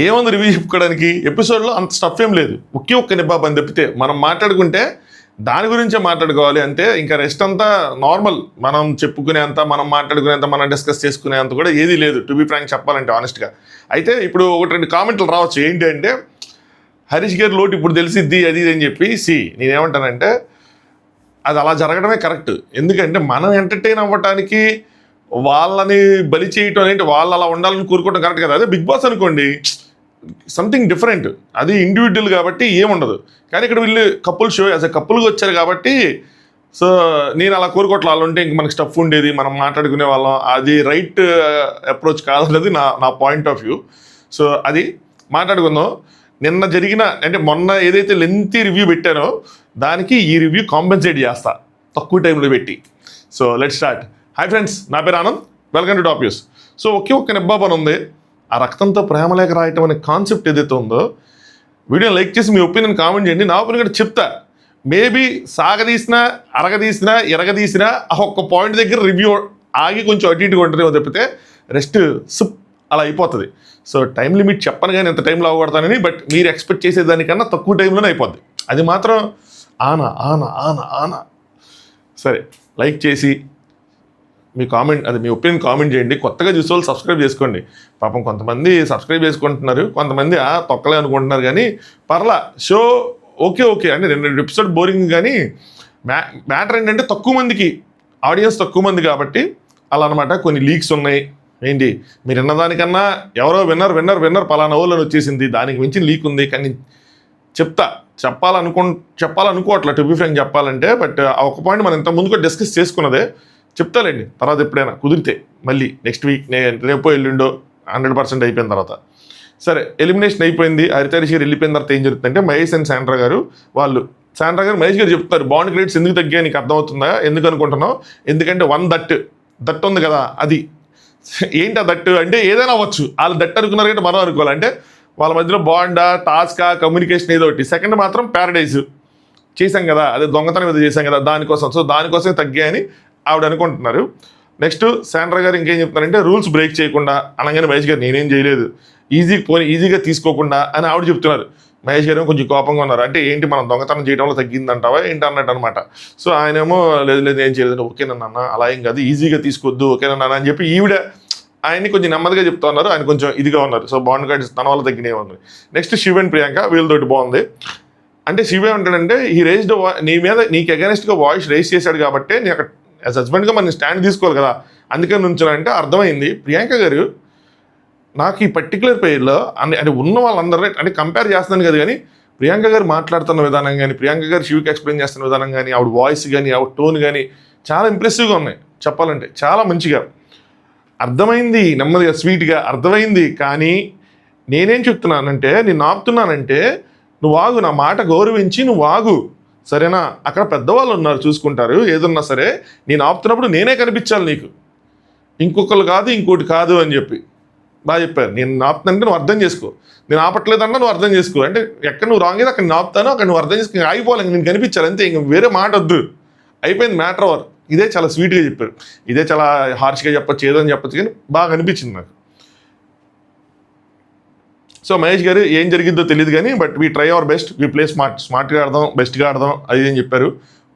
ఏముంది రివ్యూ చెప్పుకోవడానికి? ఎపిసోడ్లో అంత స్టఫ్ ఏం లేదు, ఒకే ఒక్క నిబ్బాబు అని తప్పితే. మనం మాట్లాడుకుంటే దాని గురించే మాట్లాడుకోవాలి అంతే. ఇంకా రెస్ట్ అంతా నార్మల్, మనం చెప్పుకునేంత, మనం మాట్లాడుకునేంత, మనం డిస్కస్ చేసుకునేంత కూడా ఏదీ లేదు, టు బీ ఫ్రాంక్ చెప్పాలంటే ఆనెస్ట్గా. అయితే ఇప్పుడు ఒకటి రెండు కామెంట్లు రావచ్చు. ఏంటి అంటే, హరీష్ గారి లోటు ఇప్పుడు తెలిసిద్ది అది ఇది అని చెప్పి. నేనేమంటానంటే అది అలా జరగడమే కరెక్ట్. ఎందుకంటే మనం ఎంటర్టైన్ అవ్వటానికి వాళ్ళని బలి చేయటం అనేది, వాళ్ళు అలా ఉండాలని కోరుకోవడం కరెక్ట్ కదా. అదే బిగ్ బాస్ అనుకోండి, సంథింగ్ డిఫరెంట్, అది ఇండివిజువల్ కాబట్టి ఏముండదు. కానీ ఇక్కడ వీళ్ళు కపుల్ షో, యాజ్ అ కపుల్గా వచ్చారు కాబట్టి సో నేను అలా కోరుకోవట్లే. వాళ్ళు ఉంటే ఇంక మనకి స్టఫ్ ఉండేది, మనం మాట్లాడుకునే వాళ్ళం. అది రైట్ అప్రోచ్ కాదన్నది నా పాయింట్ ఆఫ్ వ్యూ. సో అది మాట్లాడుకుందాం. నిన్న జరిగిన అంటే మొన్న ఏదైతే లెంతీ రివ్యూ పెట్టానో దానికి ఈ రివ్యూ కాంపెన్సేట్ చేస్తా తక్కువ టైంలో పెట్టి. So let's start. Hi friends, నా పేరు Anand, welcome to top news. So ఒకే ఒక్క నిబ్బాబన్ ఉంది, ఆ రక్తంతో ప్రేమలేఖ రాయటం అనే కాన్సెప్ట్ ఏదైతే ఉందో, వీడియోని లైక్ చేసి మీ ఒపీనియన్ కామెంట్ చేయండి. నా ఒపీనియన్ కూడా చెప్తా. మేబీ సాగదీసినా, అరగదీసినా, ఎరగదీసినా ఆ ఒక్క పాయింట్ దగ్గర రివ్యూ ఆగి కొంచెం అటు ఇటుగా ఉంటుందేమో తప్పితే రెస్ట్ సుప్ అలా అయిపోతుంది. సో టైం లిమిట్ చెప్పను కానీ ఎంత టైంలో అవ్వబడతానని, బట్ మీరు ఎక్స్పెక్ట్ చేసేదానికన్నా తక్కువ టైంలోనే అయిపోద్ది. అది మాత్రం ఆనా ఆనా ఆనా ఆనా. సరే, లైక్ చేసి మీ కామెంట్, అది మీ ఒపీనియన్ కామెంట్ చేయండి. కొత్తగా చూసే వాళ్ళు సబ్స్క్రైబ్ చేసుకోండి. పాపం కొంతమంది సబ్స్క్రైబ్ చేసుకుంటున్నారు, కొంతమంది తొక్కలే అనుకుంటున్నారు. కానీ పర్లా, షో ఓకే అంటే రెండు ఎపిసోడ్ బోరింగ్. కానీ మ్యాటర్ ఏంటంటే తక్కువ మందికి ఆడియన్స్, తక్కువ మంది కాబట్టి అలా అనమాట. కొన్ని లీక్స్ ఉన్నాయి. ఏంటి, మీరు విన్నదానికన్నా ఎవరో విన్నర్ పలానా వాళ్ళని వచ్చేసింది, దానికి మించిన లీక్ ఉంది. కానీ చెప్పాలనుకోవట్లే, టు బీ ఫ్రాంక్ చెప్పాలంటే. బట్ ఆ ఒక పాయింట్ మనం ఇంత ముందు కూడా డిస్కస్ చేసుకున్నదే. చెప్తాలేండి తర్వాత ఎప్పుడైనా కుదిరితే, మళ్ళీ నెక్స్ట్ వీక్, రేపో ఎల్లుండో 100% అయిపోయిన తర్వాత. సరే, ఎలిమినేషన్ అయిపోయింది. హరితరీష్ గారు వెళ్ళిపోయిన తర్వాత ఏం జరుగుతుందంటే, మహేష్ అండ్ శాండ్రా గారు మహేష్ గారు చెప్తారు, బాండ్ క్రెడిట్స్ ఎందుకు తగ్గా నీకు అర్థమవుతుందా, ఎందుకు అనుకుంటున్నావు? ఎందుకంటే దట్ ఉంది కదా, అది ఏంటి ఆ దట్టు అంటే ఏదైనా అవ్వచ్చు. వాళ్ళు దట్టు అనుకున్నారు కంటే మనం అనుకోవాలి. అంటే వాళ్ళ మధ్యలో బాండా, టాస్కా, కమ్యూనికేషన్ ఏదో ఒకటి. సెకండ్ మాత్రం ప్యారడైజ్ చేశాం కదా, అదే దొంగతనం ఏదో చేశాం కదా, దానికోసం. సో దానికోసమే తగ్గాయని ఆవిడ అనుకుంటున్నారు. నెక్స్ట్ శాండ్రా గారు ఇంకేం చెప్తున్నారంటే, రూల్స్ బ్రేక్ చేయకుండా అనగానే మహేష్ గారు నేనేం చేయలేదు, ఈజీగా తీసుకోకుండా అని ఆవిడ చెప్తున్నారు. మహేష్ గారు కొంచెం కోపంగా ఉన్నారు. అంటే ఏంటి, మనం దొంగతనం చేయడంలో తగ్గిందంటావా ఏంటి అన్నట్టు అనమాట. సో ఆయనేమో లేదు ఏం చేయలేదు, ఓకేనన్నా అలా ఏం కాదు, ఈజీగా తీసుకోవద్దు, ఓకేనన్నా అని చెప్పి ఈవిడ ఆయన్ని కొంచెం నెమ్మదిగా చెప్తా ఉన్నారు. ఆయన కొంచెం ఇదిగా ఉన్నారు. సో బాండ్ కార్డ్స్ తన వల్ల తగ్గినవి ఉన్నారు. నెక్స్ట్ శివ్ అండ్ ప్రియాంక, వీళ్ళతోటి బాగుంది. అంటే శివ్ ఏమంటాడంటే, ఈ రేజ్డ్ నీకు అగెనిస్ట్గా వాయిస్ రేస్ చేశాడు కాబట్టి నీ అక్కడ యాజ్ హస్బెండ్గా మనం స్టాండ్ తీసుకోవాలి కదా, అందుకని నుంచాలంటే అర్థమైంది. ప్రియాంక గారు నాకు ఈ పర్టికులర్ పేర్లో అంటే ఉన్న వాళ్ళందరూ అంటే కంపేర్ చేస్తున్నాను కదా, కానీ ప్రియాంక గారు మాట్లాడుతున్న విధానం కానీ, ప్రియాంక గారు శివకి ఎక్స్ప్లెయిన్ చేస్తున్న విధానం కానీ, ఆవిడ వాయిస్ కానీ, ఆవిడ టోన్ కానీ చాలా ఇంప్రెసివ్గా ఉన్నాయి. చెప్పాలంటే చాలా మంచిగా అర్థమైంది, నెమ్మదిగా స్వీట్గా అర్థమైంది. కానీ నేనేం చెప్తున్నానంటే, నేను ఆపుతున్నానంటే నువ్వు ఆగు, నా మాట గౌరవించి నువ్వు ఆగు, సరేనా? అక్కడ పెద్దవాళ్ళు ఉన్నారు, చూసుకుంటారు. ఏదన్నా సరే నేను ఆపుతున్నప్పుడు నేనే కనిపించాలి నీకు, ఇంకొకరు కాదు ఇంకోటి కాదు అని చెప్పి బాగా చెప్పారు. నేను ఆపుతానంటే నువ్వు అర్థం చేసుకో, నేను ఆపట్లేదన్నా నువ్వు అర్థం చేసుకో. అంటే ఎక్కడ నువ్వు రాంగ్ అయితే అక్కడ నేను ఆపుతాను, అక్కడ నువ్వు అర్థం చేసుకో, ఆగిపోవాలి, నేను కనిపించాలి అంతే, ఇంక వేరే మాట వద్దు, అయిపోయింది మ్యాటర్ ఓవర్. ఇదే చాలా స్వీట్గా చెప్పారు. ఇదే చాలా హార్ష్గా చెప్పచ్చు, ఏదని చెప్పచ్చు, కానీ బాగా అనిపించింది నాకు. సో మహేష్ గారు ఏం జరిగిందో తెలియదు కానీ, but we try our best, we play స్మార్ట్గా ఆడదాం, బెస్ట్గా ఆడదాం, అది అని చెప్పారు.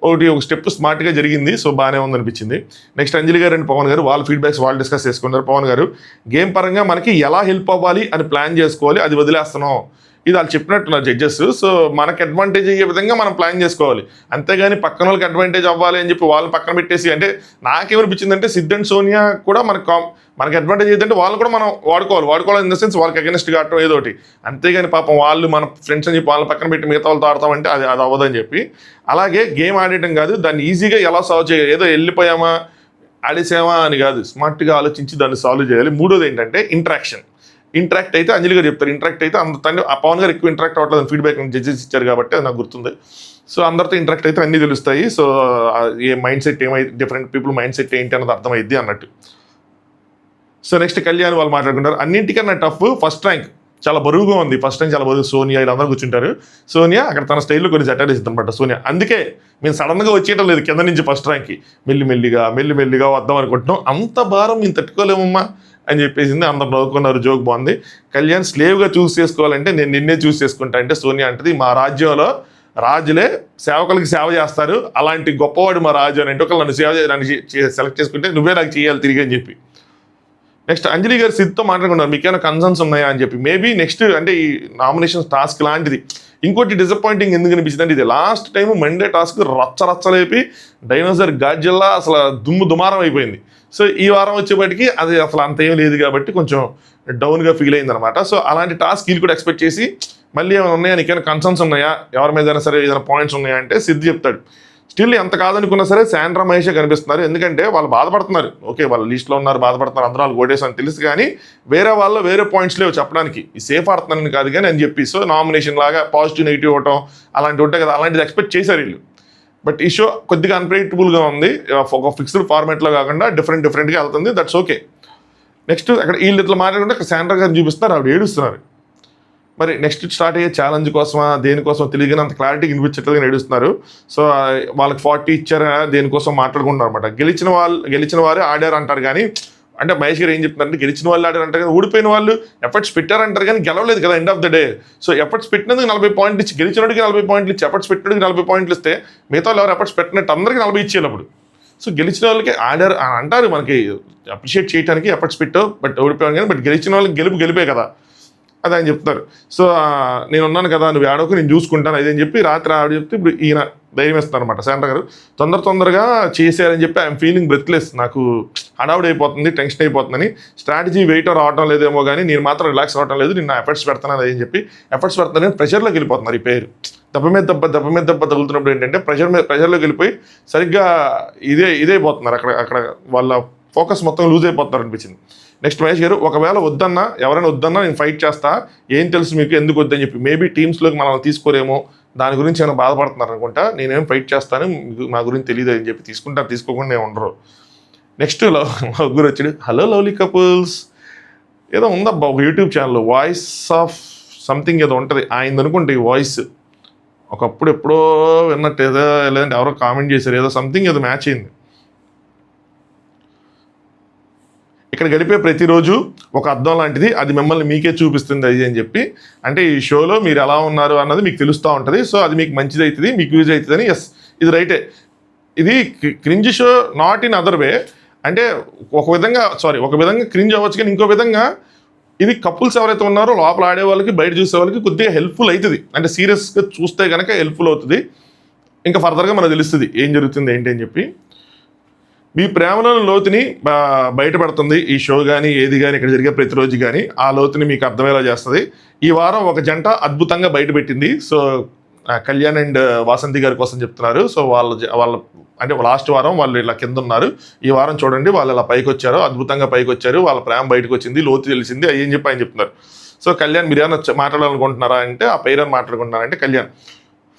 ఒక స్టెప్ స్మార్ట్గా జరిగింది. సో బాగానే ఉందనిపించింది. నెక్స్ట్ అంజలి గారు అండ్ పవన్ గారు వాళ్ళ ఫీడ్బ్యాక్స్ వాళ్ళు డిస్కస్ చేసుకున్నారు. పవన్ గారు గేమ్ పరంగా మనకి ఎలా హెల్ప్ అవ్వాలి అని ప్లాన్ చేసుకోవాలి, అది వదిలేస్తున్నాం, ఇది వాళ్ళు చెప్పినట్టున్నారు జడ్జెస్. సో మనకి అడ్వాంటేజ్ అయ్యే విధంగా మనం ప్లాన్ చేసుకోవాలి, అంతేగాని పక్కన వాళ్ళకి అడ్వాంటేజ్ అవ్వాలి అని చెప్పి వాళ్ళని పక్కన పెట్టేసి. అంటే నాకేమనిపించిందంటే, సిద్ధ్ అండ్ సోనియా కూడా మనకి అడ్వాంటేజ్ ఏంటంటే వాళ్ళు కూడా మనం వాడుకోవాలి ఇన్ ద సెన్స్ వాళ్ళకి అగెనిస్ట్గా ఆడటం ఏదో ఒకటి. అంతేగాని పాపం వాళ్ళు మన ఫ్రెండ్స్ అని చెప్పి వాళ్ళని పక్కన పెట్టి మిగతా వాళ్ళతో ఆడతామంటే అది అవ్వదని చెప్పి. అలాగే గేమ్ ఆడటం కాదు, దాన్ని ఈజీగా ఎలా సాల్వ్ చేయాలి, ఏదో వెళ్ళిపోయామా ఆడేసామా అని కాదు, స్మార్ట్గా ఆలోచించి దాన్ని సాల్వ్ చేయాలి. మూడోది ఏంటంటే ఇంటరాక్ట్ అయితే అంజలి గారు చెప్తారు. ఇంటరాక్ట్ అయితే ఆ పవన్ గారు ఎక్కువ ఇంటరాక్ట్ అవ్వట్లేదు ఫీడ్బ్యాక్ జడ్జెస్ ఇచ్చారు కాబట్టి అది నాకు గుర్తుంది. సో అందరితో ఇంటరాక్ట్ అయితే అన్నీ తెలుస్తాయి. సో ఏ మైండ్ సెట్ ఏమైతే డిఫరెంట్ పీపుల్ మైండ్ సెట్ ఏంటి అన్నది అర్థమైద్ది అన్నట్టు. సో నెక్స్ట్ కళ్యాణ్ వాళ్ళు మాట్లాడుకుంటారు. అన్నింటికన్నా టఫ్ ఫస్ట్ ర్యాంక్ చాలా బరువుగా ఉంది. ఫస్ట్ టైం చాలా బరువు. సోనియా వీళ్ళందరూ కూర్చుంటారు. సోనియా అక్కడ తన స్టైల్లో కొన్ని సెటైర్స్ ఇస్తుంది అనమాట సోనియా. అందుకే మేము సడన్గా వచ్చేయటం లేదు కింద నుంచి ఫస్ట్ ర్యాంక్కి, మెల్లిమెల్లిగా వద్దాం అనుకుంటున్నాం, అంత భారం మేము తట్టుకోలేమమ్మా అని చెప్పేసింది. అందరు నవ్వుకున్నారు, జోక్ బాగుంది. కళ్యాణ్ స్లేవ్గా చూస్ చేసుకోవాలంటే నేను నిన్నే చూస్ చేసుకుంటా అంటే సోనియా అంటది, మా రాజ్యంలో రాజులే సేవకులకి సేవ చేస్తారు, అలాంటి గొప్పవాడు మా రాజు అని అంటే ఒకళ్ళు నన్ను సెలెక్ట్ చేసుకుంటే నువ్వే నాకు చేయాలి తిరిగి అని చెప్పి. నెక్స్ట్ అంజలి గారు సిద్ధ్తో మాట్లాడుకున్నారు, మీకేమైనా కన్సర్న్స్ ఉన్నాయా అని చెప్పి. మేబీ నెక్స్ట్ అంటే ఈ నామినేషన్ టాస్క్ లాంటిది. ఇంకోటి డిసప్పాయింటింగ్ ఎందుకు అనిపించింది అంటే, ఇది లాస్ట్ టైం మండే టాస్క్ రచ్చలేపి డైనోసార్ గాడ్జిల్లా అసలు దుమారం అయిపోయింది. సో ఈ వారం వచ్చేప్పటికి అది అసలు అంత ఏం లేదు కాబట్టి కొంచెం డౌన్గా ఫీల్ అయింది అనమాట. సో అలాంటి టాస్క్ వీళ్ళు కూడా ఎక్స్పెక్ట్ చేసి మళ్ళీ ఏమైనా ఉన్నాయా, నీకైనా కన్సర్న్స్ ఉన్నాయా, ఎవరి మీద సరే ఏదైనా పాయింట్స్ ఉన్నాయా అంటే సిద్ధి చెప్తాడు. స్టిల్ ఎంత కాదనుకున్నా సరే శాండ్రా మహేషే కనిపిస్తున్నారు. ఎందుకంటే వాళ్ళు బాధపడుతున్నారు, ఓకే వాళ్ళ లిస్ట్లో ఉన్నారు, బాధపడుతున్నారు, అందరూ వాళ్ళు ఓటేసారని తెలుసు, కానీ వేరే వాళ్ళు వేరే పాయింట్స్ లేవు చెప్పడానికి, ఈ సేఫ్ ఆడుతున్నారని కాదు కానీ అని చెప్పి. సో నామినేషన్ లాగా పాజిటివ్ నెగిటివ్ అవటం అలాంటివి ఉంటాయి కదా, అలాంటిది ఎక్స్పెక్ట్ చేశారు వీళ్ళు. బట్ ఈ షో కొద్దిగా అన్ప్రెడిక్టబుల్గా ఉంది, ఒక ఫిక్స్డ్ ఫార్మాట్లో కాకుండా డిఫరెంట్గా వెళ్తుంది. That's okay. నెక్స్ట్ అక్కడ వీళ్ళు ఇట్లా మాట్లాడుకుంటే అక్కడ శాండ్రా గారిని చూపిస్తున్నారు, ఆవిడ ఏడుస్తున్నారు. మరి నెక్స్ట్ స్టార్ట్ అయ్యే ఛాలెంజ్ కోసమా దేనికోసం తెలియని అంత క్లారిటీ వినిపించట్లుగా నడుస్తున్నారు. సో వాళ్ళకి 40 ఇచ్చారా దేనికోసం మాట్లాడుకుంటున్నారు అనమాట. గెలిచిన వారు ఆడారు అంటారు కానీ, అంటే మహేష్ గారు ఏం చెప్తున్నారంటే గెలిచిన వాళ్ళు ఆడారు అంటారు కానీ ఓడిపోయిన వాళ్ళు ఎఫర్ట్స్ పెట్టారంటారు కానీ గెలవలేదు కదా end of the day. So efforts పెట్టినందుకు 40 పాయింట్లు ఇచ్చి, గెలిచినోడికి 40 పాయింట్లు ఇచ్చి, ఎఫర్ట్స్ పెట్టినోడికి 40 పాయింట్లు ఇస్తే మిగతా వాళ్ళు ఎవరు ఎఫర్ట్స్ పెట్టినట్టు అందరికీ 40 ఇచ్చేటప్పుడు. సో గెలిచిన వాళ్ళకి ఆడారు అని అంటారు, మనకి అప్రిషియేట్ చేయడానికి ఎఫర్ట్స్ పెట్టావు, బట్ ఓడిపోయాను కానీ, బట్ గెలిచిన వాళ్ళకి గెలిపే కదా అది ఆయన చెప్తారు. సో నేను ఉన్నాను కదా, నువ్వు ఆడకు, నేను చూసుకుంటాను అదే అని చెప్పి రాత్రి ఆవిడ చెప్తే ఇప్పుడు ఈయన ధైర్యం ఇస్తారు అనమాట శాండ్రా గారు. తొందరగా చేసేయాలని చెప్పి ఐఎమ్ ఫీలింగ్ బ్రెత్లెస్, నాకు హడావుడి అయిపోతుంది, టెన్షన్ అయిపోతుందని. స్ట్రాటజీ వెయిట్ రావడం లేదేమో కానీ నేను మాత్రం రిలాక్స్ అవ్వడం లేదు, నేను ఎఫర్ట్స్ పెడతాను అని చెప్పి ఎఫర్ట్స్ పెడతానని ప్రెషర్లోకి వెళ్ళిపోతున్నారు. ఈ పేరు దెబ్బ మీద దెబ్బ తగులుతున్నప్పుడు ఏంటంటే ప్రెషర్లోకి వెళ్ళిపోయి సరిగ్గా ఇదే పోతున్నారు. అక్కడ వాళ్ళ ఫోకస్ మొత్తం లూజ్ అయిపోతున్నారు అనిపించింది. నెక్స్ట్ మహేష్ గారు, ఒకవేళ వద్దన్నా ఎవరైనా వద్దన్నా నేను ఫైట్ చేస్తా, ఏం తెలుసు మీకు ఎందుకు వద్దని చెప్పి. మేబీ టీమ్స్లోకి మనల్ని తీసుకోరేమో దాని గురించి ఏమైనా బాధపడుతున్నారు అనుకుంటా, నేనేం ఫైట్ చేస్తాను నా గురించి తెలియదు అని చెప్పి తీసుకోకుండా ఉండరు. నెక్స్ట్ గురు వచ్చాడు, హలో లవ్లీ కపుల్స్ ఏదో ఉందబ్బా ఒక YouTube channel voice of something ఏదో ఉంటుంది ఆయనది అనుకుంటే. ఈ వాయిస్ ఒకప్పుడు ఎప్పుడో విన్నట్టు ఏదో, లేదంటే ఎవరో కామెంట్ చేశారు, ఏదో సంథింగ్ ఏదో మ్యాచ్ అయింది. ఇక్కడ గడిపే ప్రతిరోజు ఒక అద్దం లాంటిది, అది మిమ్మల్ని మీకే చూపిస్తుంది అది అని చెప్పి. అంటే ఈ షోలో మీరు ఎలా ఉన్నారు అన్నది మీకు తెలుస్తూ ఉంటుంది. సో అది మీకు మంచిది అవుతుంది, మీకు యూజ్ అవుతుంది అని. ఎస్, ఇది రైటే. ఇది cringe show not in other way. అంటే ఒక విధంగా క్రింజ్ అవ్వచ్చు, కానీ ఇంకో విధంగా ఇది కపుల్స్ ఎవరైతే ఉన్నారో లోపల ఆడే వాళ్ళకి బయట చూసే వాళ్ళకి కొద్దిగా హెల్ప్ఫుల్ అవుతుంది. అంటే సీరియస్గా చూస్తే కనుక హెల్ప్ఫుల్ అవుతుంది. ఇంకా ఫర్దర్గా మనకు తెలుస్తుంది ఏం జరుగుతుంది ఏంటి అని చెప్పి. మీ ప్రేమలోని లోతుని బయటపడుతుంది ఈ షో కానీ ఏది కానీ ఇక్కడ జరిగే ప్రతిరోజు కానీ, ఆ లోతుని మీకు అర్థమయ్యేలా చేస్తుంది. ఈ వారం ఒక జంట అద్భుతంగా బయటపెట్టింది. సో కళ్యాణ్ అండ్ వాసంతి గారి కోసం చెప్తున్నారు. సో వాళ్ళ అంటే లాస్ట్ వారం వాళ్ళు ఇలా కింద ఉన్నారు, ఈ వారం చూడండి వాళ్ళు ఇలా పైకి వచ్చారు, అద్భుతంగా పైకి వచ్చారు, వాళ్ళ ప్రేమ బయటకు వచ్చింది, లోతు తెలిసింది అని చెప్పి ఆయన చెప్తున్నారు. సో కళ్యాణ్ మీరు ఏమైనా మాట్లాడాలనుకుంటున్నారా అంటే, ఆ పేరుని మాట్లాడుకుంటున్నారంటే కళ్యాణ్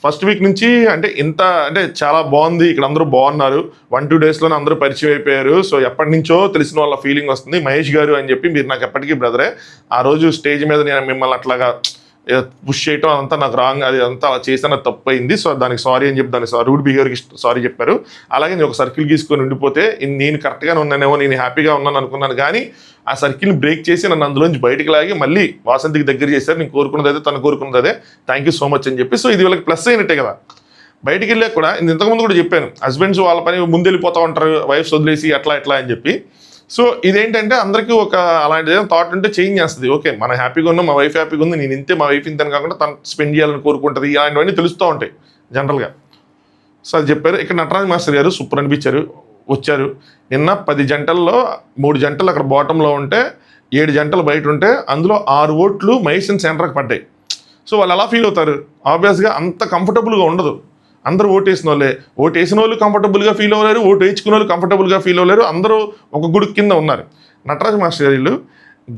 ఫస్ట్ వీక్ నుంచి అంటే అంటే చాలా బాగుంది, ఇక్కడ అందరూ బాగున్నారు, 1-2 డేస్లోనే అందరూ పరిచయం అయిపోయారు. సో ఎప్పటి నుంచో తెలిసిన వాళ్ళ ఫీలింగ్ వస్తుంది. మహేష్ గారు అని చెప్పి మీరు నాకు ఎప్పటికీ బ్రదరే. ఆ రోజు స్టేజ్ మీద నేను మిమ్మల్ని అట్లాగా పుష్ చేయటం అదంతా నాకు రాంగ్, అది అంతా అలా చేసిన తప్పు అయింది. సో దానికి సారీ అని చెప్పి దానికి రూడ్ బిహేవియర్కి సారీ చెప్పారు. అలాగే నేను ఒక సర్కిల్ గీసుకొని ఉండిపోతే నేను కరెక్ట్గానే ఉన్నానేమో, నేను హ్యాపీగా ఉన్నాను అనుకున్నాను, కానీ ఆ సర్కిల్ని బ్రేక్ చేసి నన్ను అందులోంచి బయటికి లాగి మళ్ళీ వాసంతికి దగ్గర చేశారు. నేను కోరుకున్నది అదే, తను కోరుకున్నది అదే, థ్యాంక్ యూ సో మచ్ అని చెప్పి. సో ఇది వీళ్ళకి ప్లస్ అయినట్టే కదా. బయటికి వెళ్ళాక కూడా ఇంతకుముందు కూడా చెప్పాను, హస్బెండ్స్ వాళ్ళ పని ముందు వెళ్ళిపోతూ ఉంటారు, వైఫ్స్ వదిలేసి అట్లా అని చెప్పి. సో ఇదేంటంటే అందరికీ ఒక అలాంటిది థాట్ ఉంటే చేంజ్ చేస్తుంది. ఓకే మనం హ్యాపీగా ఉన్నాం, మా వైఫ్ హ్యాపీగా ఉంది, నేను ఇంతే, మా వైఫ్ ఇంతని కాకుండా తను స్పెండ్ చేయాలని కోరుకుంటుంది, ఇలాంటివన్నీ తెలుస్తూ ఉంటాయి జనరల్గా. సో అది చెప్పారు. ఇక్కడ నటరాజ్ మాస్టర్ గారు సూపర్ అనిపించారు, వచ్చారు. నిన్న 10 జంటల్లో 3 జంటలు అక్కడ బాటంలో ఉంటే 7 జంటలు బయట ఉంటే అందులో 6 ఓట్లు మహేష్ అండ్ సెంటర్కి పడ్డాయి. సో వాళ్ళు ఎలా ఫీల్ అవుతారు? ఆబ్వియస్గా అంత కంఫర్టబుల్గా ఉండదు. అందరూ ఓటేసిన వాళ్ళు కంఫర్టబుల్గా ఫీల్ అవ్వలేరు, ఓటు వేయించుకున్న వాళ్ళు కంఫర్టబుల్గా ఫీల్ అవ్వలేరు, అందరూ ఒక గుడి కింద ఉన్నారు. నటరాజ్ మాస్టర్ గారు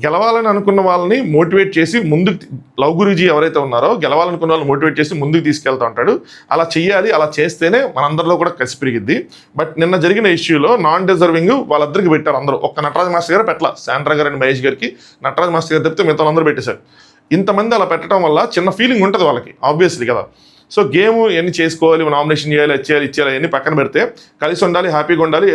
గెలవాలని అనుకున్న వాళ్ళని మోటివేట్ చేసి ముందుకు, లవ్ గురూజీ ఎవరైతే ఉన్నారో గెలవాలనుకున్న వాళ్ళని మోటివేట్ చేసి ముందుకు తీసుకెళ్తూ ఉంటాడు. అలా చెయ్యాలి, అలా చేస్తేనే మనందరిలో కూడా కసి పెరిగిద్ది. బట్ నిన్న జరిగిన ఇష్యూలో నాన్ డిజర్వింగ్ వాళ్ళిద్దరికి పెట్టారు అందరూ. ఒక్క నటరాజ్ మాస్టర్ గారు పెట్టాల, శాండ్రా గారు అండ్ మహేష్ గారికి నటరాజ్ మాస్టర్ గారు తప్పితే మిగతా అందరూ పెట్టేశారు. ఇంతమంది అలా పెట్టడం వల్ల చిన్న ఫీలింగ్ ఉంటుంది వాళ్ళకి ఆబ్వియస్లీ కదా. సో గేమ్ ఎన్ని చేసుకోవాలి, నామినేషన్ చేయాలి, ఇచ్చేయాలి అవన్నీ పక్కన పెడితే కలిసి ఉండాలి, హ్యాపీగా ఉండాలి,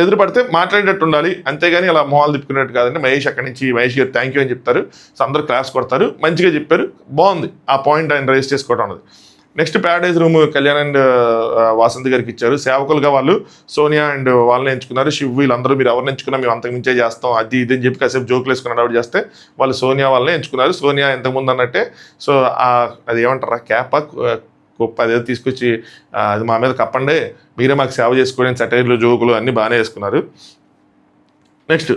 ఎదురుపడితే మాట్లాడేటట్టు ఉండాలి, అంతేగాని అలా మొహాలు తిప్పుకునేట్టు కాదండి. మహేష్ అక్కడి నుంచి మహేష్ గారు థ్యాంక్ యూ అని చెప్తారు. సో అందరూ క్లాస్ కొడతారు, మంచిగా చెప్పారు, బాగుంది ఆ పాయింట్ ఆయన రైజ్ చేసుకోవడం అన్నది. Next Paradise room Kalyan and Vasanthi గారికి ఇచ్చారు. సేవకులుగా వాళ్ళు సోనియా అండ్ వాళ్ళని ఎంచుకున్నారు. శివ్ వీళ్ళందరూ మీరు ఎవరిని ఎంచుకున్నా మేము అంతకు మించే చేస్తాం అది ఇది అని చెప్పి కాసేపు జోకులు వేసుకుని అడౌట్ చేస్తే వాళ్ళు సోనియా వాళ్ళని ఎంచుకున్నారు. సోనియా ఇంతకుముందు అన్నట్టే సో అది ఏమంటారా క్యాపా గొప్ప అదేదో తీసుకొచ్చి అది మా మీద కప్పండి, మీరే మాకు సేవ చేసుకోవడానికి సెటైర్లు జోకులు అన్నీ బాగానే వేసుకున్నారు. నెక్స్ట్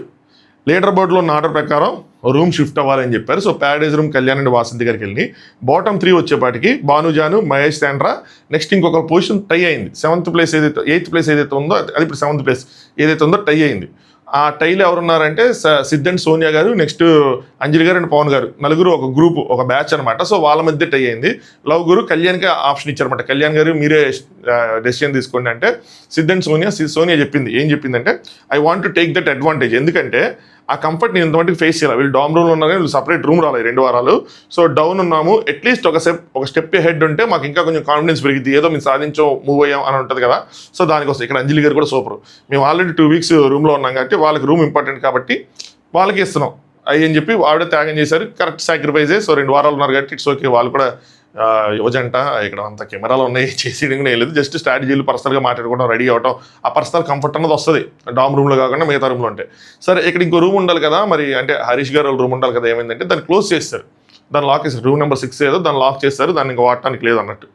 లీడర్ బోర్డులో ఉన్న ఆర్డర్ ప్రకారం రూమ్ షిఫ్ట్ అవ్వాలని చెప్పారు. So Paradise room Kalyan and Vasanthi గారికి వెళ్ళి బాటమ్ 3 వచ్చేపాటికి భానుజాను, మహేష్ శాండ్రా, నెక్స్ట్ ఇంకొక పొజిషన్ టై అయింది. 7th ప్లేస్ ఏదైతే 8th ప్లేస్ ఏదైతే ఉందో అది ఇప్పుడు 7th ప్లేస్ ఏదైతే ఉందో టై అయింది. ఆ టైలో ఎవరున్నారంటే సిద్ధ్ అండ్ సోనియా గారు, నెక్స్ట్ అంజలి గారు అండ్ పవన్ గారు, నలుగురు ఒక గ్రూప్ ఒక బ్యాచ్ అనమాట. సో వాళ్ళ మధ్య టై అయింది. లవ్ గురు కళ్యాణ్కి ఆప్షన్ ఇచ్చారనమాట. కళ్యాణ్ గారు మీరే డెసిషన్ తీసుకోండి అంటే సిద్ధ్ అండ్ సోనియా చెప్పింది ఏం చెప్పిందంటే I want to take that advantage, ఎందుకంటే ఆ కంఫర్ట్ నేను ఇంతమందికి ఫేస్ చేయాలి. వీళ్ళు డామ్ రూమ్లో ఉన్నారు కానీ వీళ్ళు సపరేట్ రూమ్ రాలేదు 2 వారాలు. సో డౌన్ ఉన్నాము, అట్లీస్ట్ ఒక స్టెప్ హెడ్ ఉంటే మాకు ఇంకా కొంచెం కాన్ఫిడెన్స్ పెరిగింది, ఏదో మేము సాధించాం మూవ్ అయ్యాం అని ఉంటుంది కదా. సో దానికోసం ఇక్కడ అంజలి గారు కూడా సూపర్, మేము ఆల్రెడీ 2 వీక్స్ రూమ్లో ఉన్నాం కాబట్టి వాళ్ళకి రూమ్ ఇంపార్టెంట్ కాబట్టి వాళ్ళకి ఇస్తున్నాం అయ్యి అని చెప్పి ఆవిడ త్యాగం చేశారు. కరెక్ట్ సాక్రిఫైజే. సో 2 వారాలు ఉన్నారు కాబట్టి ఇట్స్ ఓకే. వాళ్ళు కూడా యువజంట ఇక్కడ అంత కెమెరాలు ఉన్నాయి చేసేయడం ఏం లేదు, జస్ట్ స్ట్రాటజీలు పర్సనల్గా మాట్లాడుకోవడం, రెడీ అవడం, ఆ పర్సనల్ కంఫర్ట్ అన్నది వస్తుంది డామ్ రూమ్లో కాకుండా మిగతా రూమ్లో ఉంటే. సరే ఇక్కడ ఇంకో రూమ్ ఉండాలి కదా, మరి అంటే హరీష్ గారు రూమ్ ఉండాలి కదా, ఏమైందంటే దాన్ని క్లోజ్ చేస్తారు, దాన్ని లాక్ చేస్తారు. రూమ్ నెంబర్ 6 ఏదో దాన్ని లాక్ చేస్తారు, దాన్ని ఇంకా వాడటానికి లేదు అన్నట్టు.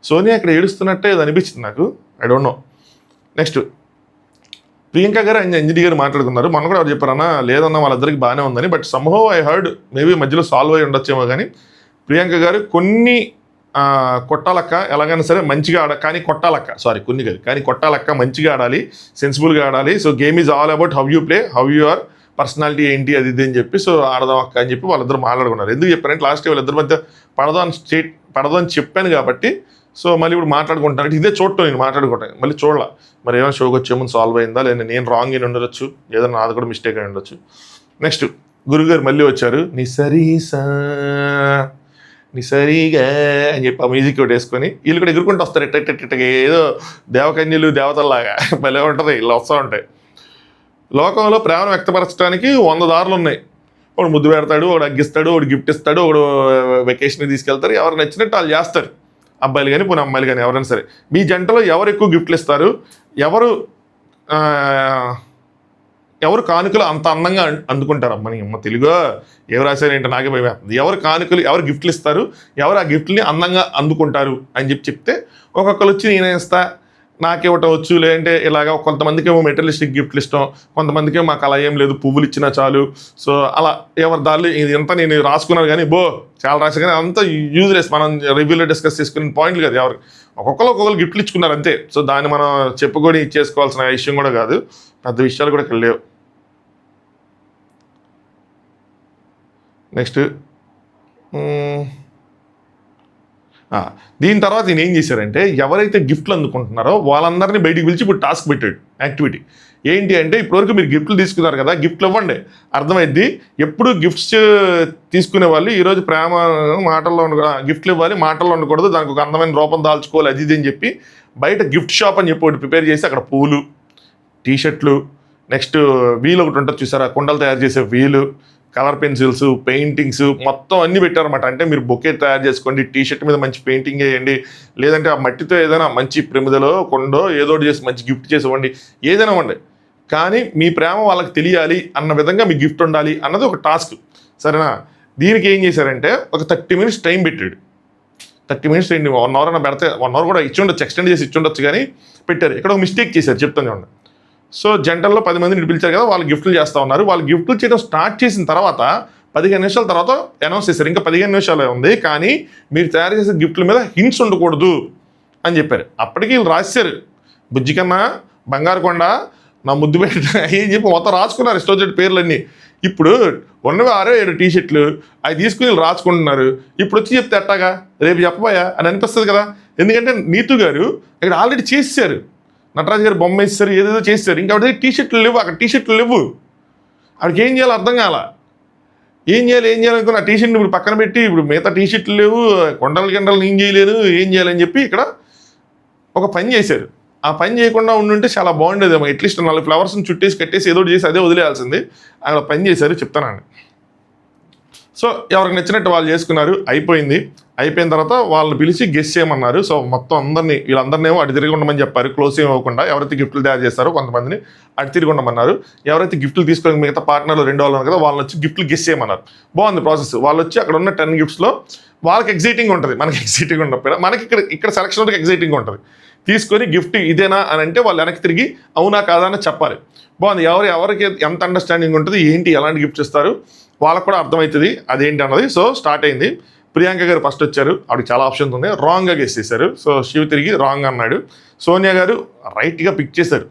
సోనియా ఇక్కడ ఏడుస్తున్నట్టే అది అనిపించింది నాకు, I don't know. Next Priyanka గారు అంజలి గారు మాట్లాడుకున్నారు. మొన్న కూడా ఎవరు చెప్పారన్నా లేదన్నా వాళ్ళిద్దరికి బాగానే ఉందని, but somehow I heard maybe మధ్యలో సాల్వ్ అయి ఉండొచ్చేమో కానీ ప్రియాంక గారు కొన్ని కొట్టాలక్క ఎలాగైనా సరే మంచిగా కానీ కొన్ని కాదు కానీ కొట్టాలక్క మంచిగా ఆడాలి, సెన్సిబుల్గా ఆడాలి. So game is all about how you play, how you are personality ఏంటి అది ఇది అని చెప్పి సో ఆడదాం అక్క అని చెప్పి వాళ్ళిద్దరు మాట్లాడుకున్నారు. ఎందుకు చెప్పారంటే లాస్ట్ వాళ్ళిద్దరి మధ్య పడదు అని చెప్పాను కాబట్టి సో మళ్ళీ ఇప్పుడు మాట్లాడుకుంటాను. ఇదే చూడటం నేను మాట్లాడుకుంటాను మళ్ళీ చూడాల, మరి ఏమైనా షోకి వచ్చే ముందు సాల్వ్ అయిందా లేదా నేను రాంగ్ అని ఉండొచ్చు, ఏదైనా నాది కూడా మిస్టేక్ అయి ఉండొచ్చు. నెక్స్ట్ గురుగారు మళ్ళీ వచ్చారు, నీ సరిగా అని చెప్పి ఆ మ్యూజిక్ ఒకటి వేసుకొని వీళ్ళు కూడా ఎగురుకుంటూ వస్తారు ఇట్టగా ఏదో దేవకన్యలు దేవతల్లాగా భలే ఉంటుంది. ఇలా వస్తూ ఉంటాయి. లోకంలో ప్రేమను వ్యక్తపరచడానికి 100 దారులు ఉన్నాయి. ఒకడు ముద్దు పెడతాడు, ఒకడు అగ్గిస్తాడు, ఒకడు గిఫ్ట్ ఇస్తాడు, ఒకడు వెకేషన్కి తీసుకెళ్తారు, ఎవరు నచ్చినట్టు వాళ్ళు చేస్తారు, అబ్బాయిలు కానీ పోనీ అమ్మాయిలు కానీ ఎవరైనా సరే. మీ జంటలో ఎవరు ఎక్కువ గిఫ్ట్లు ఇస్తారు, ఎవరు కానుకలు అంత అందంగా అందుకుంటారు? అమ్మని అమ్మ తెలుగు ఎవరు రాశారేంటి నాకే భయం. ఎవరు గిఫ్ట్లు ఇస్తారు, ఎవరు ఆ గిఫ్ట్ని అందంగా అందుకుంటారు అని చెప్తే ఒక్కొక్కరు వచ్చి నేనే ఇస్తా, నాకివ్వటం వచ్చు, లేదంటే ఇలాగా కొంతమందికి ఏమో మెటీరియలిస్టిక్ గిఫ్ట్లు ఇష్టం, కొంతమందికి మాకు అలా ఏం లేదు పువ్వులు ఇచ్చినా చాలు. సో అలా ఎవరి దాళ్ళు ఇదంతా నేను రాసుకున్నాను కానీ చాలా రాసా కానీ అంతా యూజ్లెస్, మనం రివ్యూలో డిస్కస్ చేసుకునే పాయింట్లు కాదు. ఒక్కొక్కరు గిఫ్ట్లు ఇచ్చుకున్నారు అంతే. సో దాన్ని మనం చెప్పుకొని ఇచ్చేసుకోవాల్సిన విషయం కూడా కాదు, పెద్ద విషయాలు కూడా ఇక్కడ లేవు. నెక్స్ట్ దీని తర్వాత ఈయన ఏం చేశారంటే ఎవరైతే గిఫ్ట్లు అందుకుంటున్నారో వాళ్ళందరినీ బయటికి పిలిచి ఇప్పుడు టాస్క్ పెట్టాడు. యాక్టివిటీ ఏంటి అంటే ఇప్పటివరకు మీరు గిఫ్ట్లు తీసుకున్నారు కదా, గిఫ్ట్లు ఇవ్వండి, అర్థమైద్ది. ఎప్పుడు గిఫ్ట్స్ తీసుకునే వాళ్ళు ఈరోజు ప్రేమ మాటల్లో గిఫ్ట్లు ఇవ్వాలి, మాటల్లో ఉండకూడదు, దానికి ఒక అందమైన రూపం దాల్చుకోవాలి అది ఇది అని చెప్పి బయట గిఫ్ట్ షాప్ అని చెప్పి ఒకటి ప్రిపేర్ చేసి అక్కడ పూలు, టీషర్ట్లు, నెక్స్ట్ వీలు ఒకటి ఉంటుంది చూసారా, కుండలు తయారు చేసే వీలు, కలర్ పెన్సిల్స్, పెయింటింగ్స్ మొత్తం అన్నీ పెట్టారన్నమాట. అంటే మీరు బొకే తయారు చేసుకోండి, టీషర్ట్ మీద మంచి పెయింటింగ్ వేయండి, లేదంటే ఆ మట్టితో ఏదైనా మంచి ప్రమిదలో కొండో ఏదో ఒకటి చేసి మంచి గిఫ్ట్ చేసి ఇవ్వండి, ఏదైనా ఇవ్వండి. కానీ మీ ప్రేమ వాళ్ళకి తెలియాలి అన్న విధంగా మీ గిఫ్ట్ ఉండాలి అన్నది ఒక టాస్క్, సరేనా? దీనికి ఏం చేశారంటే ఒక 30 minutes టైం పెట్టాడు. 30 minutes 1 hour అన్న పెడితే 1 hour కూడా ఇచ్చి ఉండొచ్చు, ఎక్స్టెండ్ చేసి ఇచ్చి ఉండొచ్చు, కానీ పెట్టారు. ఇక్కడ ఒక మిస్టేక్ చేశారు, చెప్తాను చూడండి. సో జంటల్లో 10 మందిని పిలిచారు కదా, వాళ్ళు గిఫ్ట్లు చేస్తూ ఉన్నారు. వాళ్ళు గిఫ్ట్లు చేయడం స్టార్ట్ చేసిన తర్వాత 15 నిమిషాల తర్వాత అనౌన్స్ చేశారు ఇంకా 15 నిమిషాలే ఉంది, కానీ మీరు తయారు చేసే గిఫ్ట్ల మీద హింట్స్ ఉండకూడదు అని చెప్పారు. అప్పటికి వీళ్ళు రాశారు, బుజ్జి కన్నా, బంగారు కొండ, నా ముద్దు పెట్ట ఏం చెప్పి మొత్తం రాసుకున్నారు ఇష్టం పేర్లన్నీ. ఇప్పుడు ఉన్నవి 6-7 టీషర్ట్లు అవి తీసుకుని వీళ్ళు రాసుకుంటున్నారు. ఇప్పుడు వచ్చి చెప్తే ఎట్టాగా, రేపు చెప్పబోయా అని అనిపిస్తుంది కదా. ఎందుకంటే నీతు గారు ఇక్కడ ఆల్రెడీ చేశారు, నటరాజు గారు బొమ్మ వేస్తారు, ఏదేదో చేస్తారు, ఇంకా టీషర్ట్లు లేవు, అక్కడ టీషర్ట్లు లేవు, అక్కడికి ఏం చేయాలో అర్థం కాల. ఏం చేయాలి అనుకున్న ఆ టీషర్ట్ని ఇప్పుడు పక్కన పెట్టి ఇప్పుడు మిగతా టీషర్ట్లు లేవు, కొండలు నేను చేయలేను, ఏం చేయాలని చెప్పి ఇక్కడ ఒక పని చేశారు. ఆ పని చేయకుండా ఉండుంటే చాలా బాగుండేదేమో. అట్లీస్ట్ 4 ఫ్లవర్స్ని చుట్టేసి కట్టేసి ఏదో చేసి అదే వదిలేయాల్సింది. అక్కడ పని చేశారు, చెప్తానండి. సో ఎవరికి నచ్చినట్టు వాళ్ళు చేసుకున్నారు, అయిపోయిన తర్వాత వాళ్ళని పిలిచి గెస్ట్ చేయమన్నారు. సో మొత్తం వీళ్ళందరినేమో అటు తిరిగి ఉండమని చెప్పారు. క్లోజ్ ఇవ్వకుండా ఎవరైతే గిఫ్ట్లు తయారు చేస్తారో కొంతమందిని అటు తిరిగి ఉండమన్నారు. ఎవరైతే గిఫ్ట్లు తీసుకొని మిగతా పార్ట్నర్లు 2 వాళ్ళు కదా వాళ్ళని వచ్చి గిఫ్ట్లు గెస్ట్ చేయమన్నారు. బాగుంది ప్రాసెస్. వాళ్ళు వచ్చి అక్కడ ఉన్న 10 గిఫ్ట్స్లో వాళ్ళకి ఎగ్జైటింగ్ ఉంటుంది, మనకి ఎగ్జైటింగ్ ఉండకపోయినా మనకి ఇక్కడ సెలక్షన్ వరకు ఎగ్జైటింగ్ ఉంటుంది. తీసుకొని గిఫ్ట్ ఇదేనా అని అంటే వాళ్ళు వెనక్కి తిరిగి అవునా కాదా అని చెప్పాలి. బాగుంది. ఎవరికి ఎంత అండర్స్టాండింగ్ ఉంటుంది, ఏంటి ఎలాంటి గిఫ్ట్స్ ఇస్తారు వాళ్ళకు కూడా అర్థమవుతుంది అదేంటి అన్నది. సో స్టార్ట్ అయింది. ప్రియాంక గారు ఫస్ట్ వచ్చారు, ఆవిడకి చాలా ఆప్షన్స్ ఉన్నాయి, రాంగ్గా గెస్ చేశారు. సో శివ తిరిగి రాంగ్ అన్నాడు. సోనియా గారు రైట్గా పిక్ చేశారు.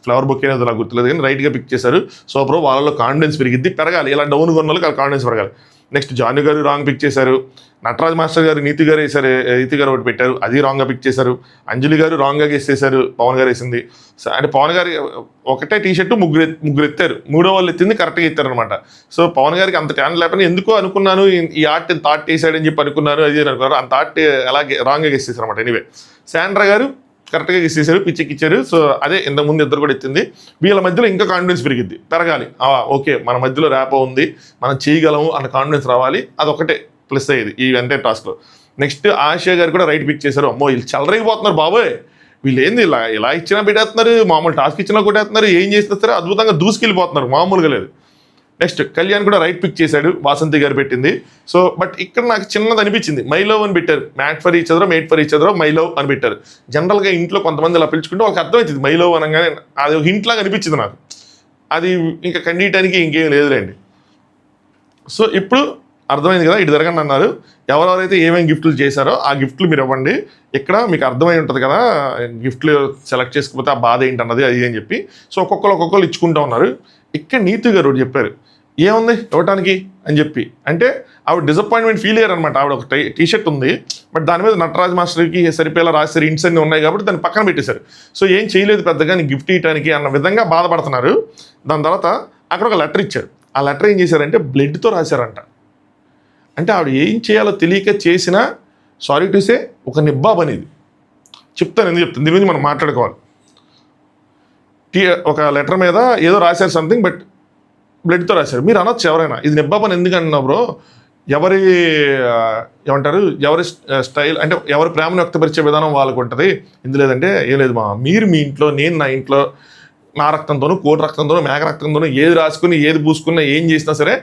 ఫ్లవర్ బుక్ అనేది నాకు గుర్తులేదు కానీ రైట్గా పిక్ చేశారు. సో బ్రో వాళ్ళలో కాన్ఫిడెన్స్ పెరగాలి, ఇలా డౌన్ కొన్న వాళ్ళకి కాన్ఫిడెన్స్ పెరగాలి. నెక్స్ట్ జాను గారు రాంగ్ పిక్ చేశారు. నటరాజ్ మాస్టర్ గారు నీతి గారు ఒకటి పెట్టారు, అది రాంగ్గా పిక్ చేశారు. అంజలి గారు రాంగ్గా గెస్ చేశారు, పవన్ గారు వేసింది. అంటే పవన్ గారు ఒకటే టీషర్టు ముగ్గురు ఎత్తారు, 3వ వాళ్ళు ఎత్తింది కరెక్ట్గా ఎత్తారు అనమాట. సో పవన్ గారికి అంత టాలెంట్ లేకపోయినా ఎందుకో అనుకున్నాను ఈ ఆర్ట్ థాట్ వేసాడని చెప్పి అనుకున్నాను, అది అనుకున్నారు. అంత ఆర్ట్ అలాగే రాంగ్గా గెస్ చేశారు అనమాట. ఎనీవే శాండ్రా గారు కరెక్ట్గా గెస్ చేశారు, పిచ్చికిచ్చారు. సో అదే ఇంతకుముందు ఇద్దరు కూడా ఎత్తింది. వీళ్ళ మధ్యలో ఇంకా కాన్ఫిడెన్స్ పెరగాలి. ఓకే మన మధ్యలో ర్యాపో ఉంది, మనం చేయగలము అన్న కాన్ఫిడెన్స్ రావాలి. అదొకటే ప్లస్ అయ్యేది ఈ ఎంటైర్ టాస్క్లో. నెక్స్ట్ ఆశయ గారు కూడా రైట్ పిక్ చేశారు. అమ్మో వీళ్ళు చెలరైపోతున్నారు బాబోయ్, వీళ్ళు ఏంది ఇలా ఇచ్చినా పెట్టేస్తున్నారు, మామూలు టాస్క్ ఇచ్చినా కొట్టేస్తున్నారు, ఏం చేసినా సరే అద్భుతంగా దూసుకెళ్ళిపోతున్నారు, మామూలుగా లేదు. నెక్స్ట్ కళ్యాణ్ కూడా రైట్ పిక్ చేశాడు, వాసంతి గారు పెట్టింది. సో బట్ ఇక్కడ నాకు చిన్నది అనిపించింది, మై లవ్ అని పెట్టారు. మేట్ ఫర్ ఈచ్ అదరో మై లవ్ అని పెట్టారు. జనరల్గా ఇంట్లో కొంతమంది ఇలా పిలుచుకుంటే వాళ్ళకి అర్థమవుతుంది మై లవ్ అనగానే, అది ఒక హింట్ లాగా అనిపించింది నాకు. అది ఇంకా ఖండియటానికి ఇంకేం లేదులేండి. సో ఇప్పుడు అర్థమైంది కదా, ఇటు జరగండి అన్నారు. ఎవరెవరైతే ఏమేమి గిఫ్ట్లు చేశారో ఆ గిఫ్ట్లు మీరు ఇవ్వండి. ఇక్కడ మీకు అర్థమై ఉంటుంది కదా గిఫ్ట్లు సెలెక్ట్ చేసుకోకపోతే ఆ బాధ ఏంటన్నది అది అని చెప్పి. సో ఒక్కొక్కరు ఇచ్చుకుంటూ ఉన్నారు. ఇక్కడ నీతి గారు ఒకటి చెప్పారు, ఏముంది ఇవ్వటానికి అని చెప్పి. అంటే ఆవిడ డిసప్పాయింట్మెంట్ ఫీల్ అయ్యారు అనమాట. ఆవిడ ఒక టీషర్ట్ ఉంది, బట్ దాని మీద నటరాజ్ మాస్టర్కి సరిపోయేలా రాశారు, ఇంట్స్ అన్నీ ఉన్నాయి కాబట్టి దాన్ని పక్కన పెట్టేశారు. సో ఏం చేయలేదు పెద్దగా నీ గిఫ్ట్ ఇవ్వడానికి అన్న విధంగా బాధపడుతున్నారు. దాని తర్వాత అక్కడ ఒక లెటర్ ఇచ్చారు. ఆ లెటర్ ఏం చేశారంటే బ్లడ్తో రాశారంట. అంటే ఆవిడ ఏం చేయాలో తెలియక చేసినా సారీ టు సే ఒక నిబ్బాబ్ అనేది చెప్తాను. ఎందుకు చెప్తాను, దీని గురించి మనం మాట్లాడుకోవాలి. ఒక లెటర్ మీద ఏదో రాశారు సంథింగ్, బట్ బ్లడ్తో రాశారు. మీరు అనొచ్చు ఎవరైనా ఇది నిబ్బాబ్ అని ఎందుకు అంటున్నా బ్రో, ఎవరి స్టైల్ అంటే ఎవరి ప్రేమను వ్యక్తపరిచే విధానం వాళ్ళకు ఉంటుంది. ఎందుకు లేదంటే ఏం లేదు మీరు మీ ఇంట్లో, నేను నా ఇంట్లో నా రక్తంతోనూ కోటి రక్తంతోనూ మేక రక్తంతోనూ ఏది రాసుకుని ఏది పూసుకున్నా ఏం చేసినా సరే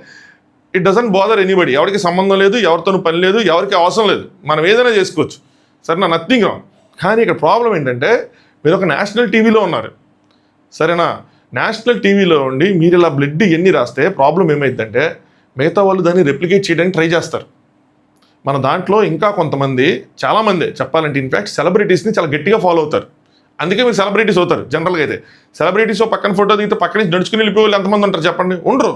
ఇట్ డజంట్ బాదర్ ఎనీబడి. ఎవరికి సంబంధం లేదు, ఎవరితోనూ పని లేదు, ఎవరికి అవసరం లేదు, మనం ఏదైనా చేసుకోవచ్చు. సరేనా, నథింగ్ రాంగ్. కానీ ఇక్కడ ప్రాబ్లం ఏంటంటే మీరు ఒక నేషనల్ టీవీలో ఉన్నారు, సరేనా, నేషనల్ టీవీలో ఉండి మీరు ఇలా బ్లడ్ ఎన్ని రాస్తే ప్రాబ్లం ఏమైందంటే మిగతా వాళ్ళు దాన్ని రెప్లికేట్ చేయడానికి ట్రై చేస్తారు. మన దాంట్లో ఇంకా కొంతమంది చాలామంది చెప్పాలంటే ఇన్ఫ్యాక్ట్ సెలబ్రిటీస్ని చాలా గట్టిగా ఫాలో అవుతారు. అందుకే మీరు సెలబ్రిటీస్ అవుతారు. జనరల్గా అయితే సెలబ్రిటీస్ పక్కన ఫోటో దిగితే పక్కన నుంచి నడుచుకుని వెళ్ళిపోయే వాళ్ళు ఎంతమంది ఉంటారు చెప్పండి, ఉండరు.